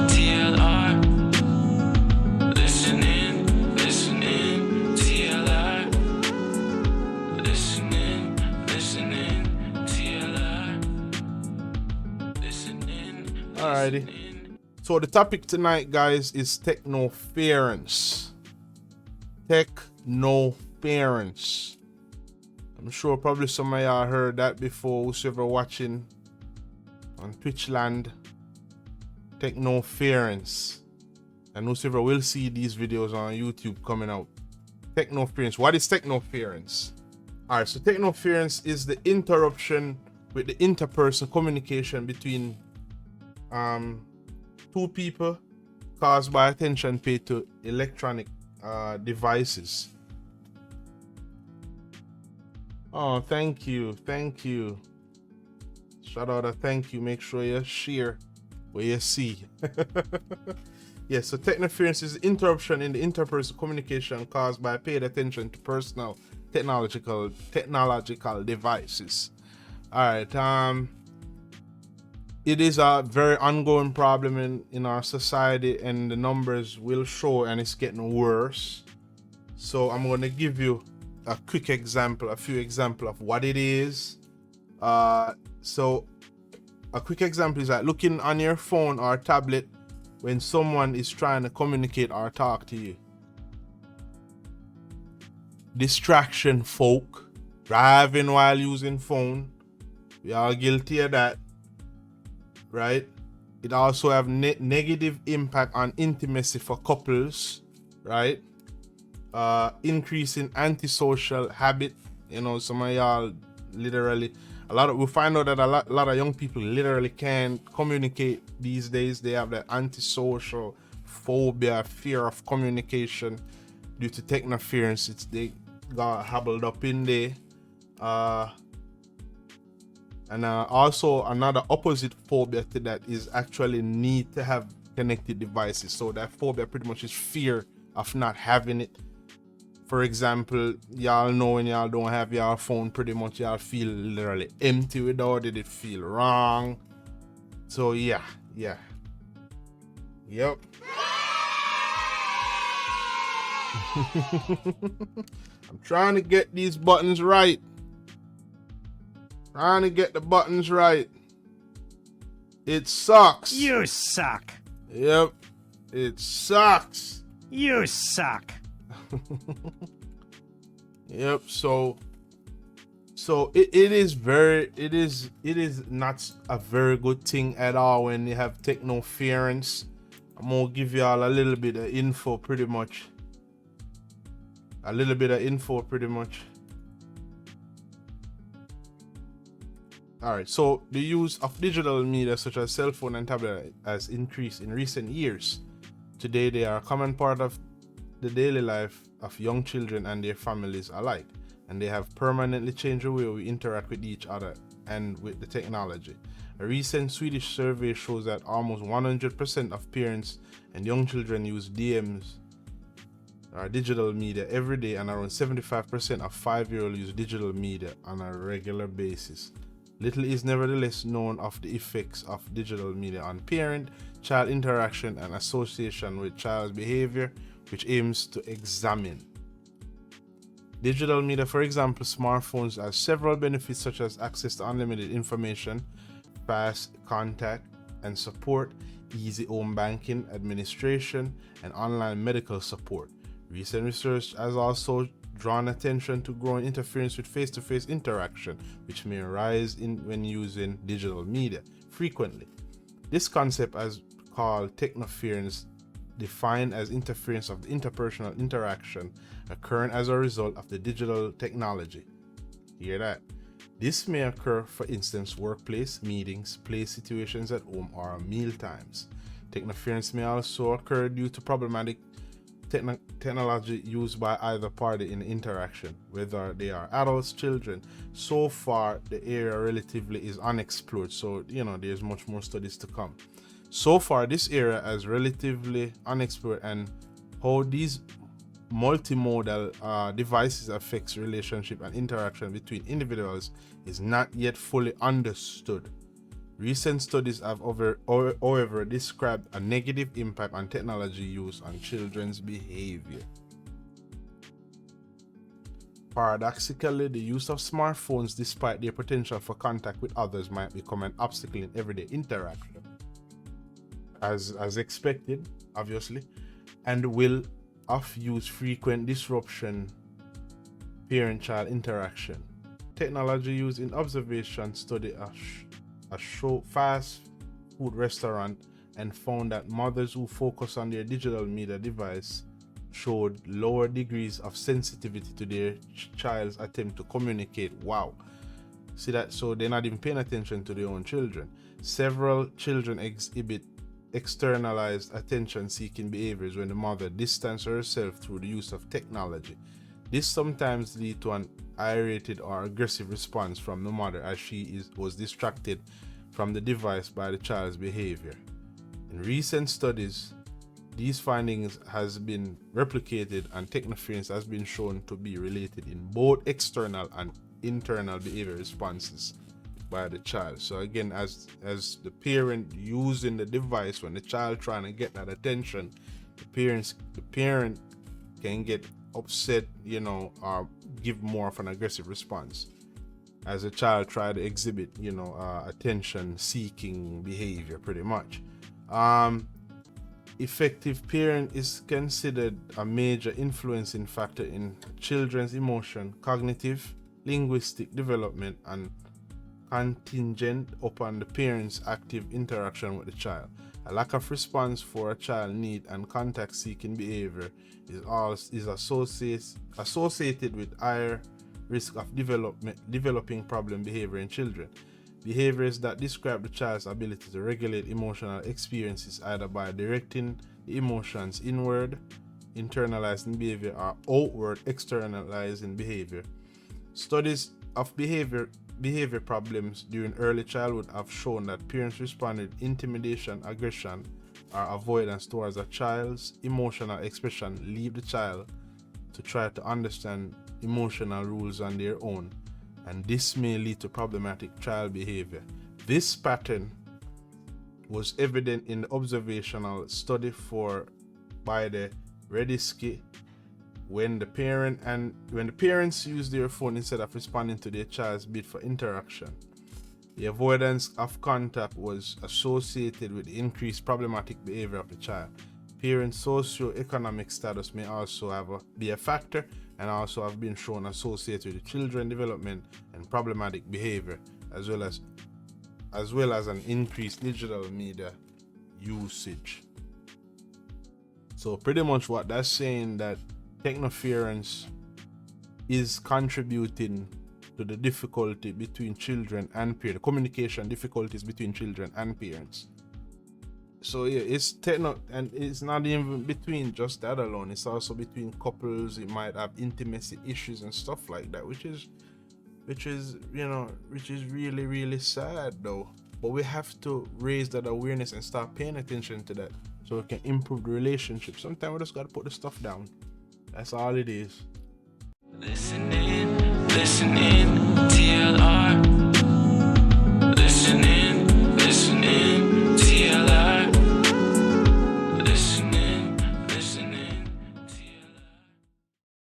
TLR. Listening, TLR. Listening, TLR. Alrighty. So the topic tonight, guys, is technoference. Technoference. I'm sure probably some of y'all heard that before, whoever watching on Twitch land. Technoference. And whoever will see these videos on YouTube coming out. Technoference. What is technoference? Alright, so technoference is the interruption with the interpersonal communication between two people caused by attention paid to electronic devices. Oh, thank you. Shout out a thank you. Make sure you share where you see. Yes, so technoference is interruption in the interpersonal communication caused by paid attention to personal technological devices. All right. It is a very ongoing problem in our society, and the numbers will show, and it's getting worse. So I'm going to give you a few examples of what it is. So a quick example is like looking on your phone or tablet when someone is trying to communicate or talk to you. Distraction, folk. Driving while using phone. We are guilty of that. Right? It also have negative impact on intimacy for couples, right? Increase in antisocial habit. You know, some of y'all literally, we find out that a lot of young people literally can't communicate these days. They have that antisocial phobia, fear of communication due to technoference. They got hobbled up in there. And also another opposite phobia to that is actually need to have connected devices. So that phobia pretty much is fear of not having it. For example, y'all know when y'all don't have your phone, pretty much y'all feel literally empty without it. It feel wrong. So yeah. Yep. I'm trying to get these buttons right. Trying to get the buttons right. It sucks. You suck. Yep. It sucks. You suck. Yep. So it is not a very good thing at all when you have technoference. I'm gonna give y'all a little bit of info pretty much. Alright, so the use of digital media such as cell phone and tablet has increased in recent years. Today they are a common part of the daily life of young children and their families alike, and they have permanently changed the way we interact with each other and with the technology. A recent Swedish survey shows that almost 100% of parents and young children use DMs or digital media every day, and around 75% of 5-year-olds use digital media on a regular basis. Little is nevertheless known of the effects of digital media on parent-child interaction and association with child's behavior, which aims to examine. Digital media, for example, smartphones, have several benefits such as access to unlimited information, fast contact and support, easy home banking, administration, and online medical support. Recent research has also drawn attention to growing interference with face-to-face interaction, which may arise when using digital media frequently. This concept is called technoference, defined as interference of the interpersonal interaction occurring as a result of the digital technology. Hear that? This may occur, for instance, workplace, meetings, play situations at home, or meal times. Technoference may also occur due to problematic technology used by either party in interaction, whether they are adults, children. So far, the area relatively is unexplored, so there's much more studies to come. So far, this area is relatively unexplored, and how these multimodal devices affects relationship and interaction between individuals is not yet fully understood. Recent studies have however described a negative impact on technology use on children's behavior. Paradoxically, the use of smartphones, despite their potential for contact with others, might become an obstacle in everyday interaction, as expected, obviously, and will use frequent disruption parent-child interaction. Technology used in observation study a fast food restaurant and found that mothers who focus on their digital media device showed lower degrees of sensitivity to their child's attempt to communicate. Wow. See that? So they're not even paying attention to their own children. Several children exhibit externalized attention-seeking behaviors when the mother distances herself through the use of technology. This sometimes leads to an irritated or aggressive response from the mother as she was distracted from the device by the child's behavior. In recent studies, these findings has been replicated, and technoference has been shown to be related in both external and internal behavior responses by the child. So again, as the parent using the device, when the child trying to get that attention, the parent can get upset, or give more of an aggressive response as a child try to exhibit, attention seeking behavior, pretty much. Effective parent is considered a major influencing factor in children's emotion, cognitive, linguistic development, and contingent upon the parent's active interaction with the child. A lack of response for a child need and contact seeking behavior is associated with higher risk of developing problem behavior in children. Behaviors that describe the child's ability to regulate emotional experiences either by directing the emotions inward, internalizing behavior, or outward, externalizing behavior. Studies of behavior problems during early childhood have shown that parents responded intimidation, aggression, or avoidance towards a child's emotional expression leave the child to try to understand emotional rules on their own, and this may lead to problematic child behavior. This pattern was evident in the observational study by the Redisky when the parents use their phone instead of responding to their child's bid for interaction. The avoidance of contact was associated with increased problematic behavior of the child. Parents' socio-economic status may also be a factor, and also have been shown associated with children development and problematic behavior, as well as an increased digital media usage. So pretty much what that's saying, that technoference is contributing to the difficulty between children and parents, communication difficulties between children and parents. So yeah, it's and it's not even between just that alone. It's also between couples. It might have intimacy issues and stuff like that, which is really, really sad though. But we have to raise that awareness and start paying attention to that so we can improve the relationship. Sometimes we just gotta put the stuff down. That's all it is. Listening.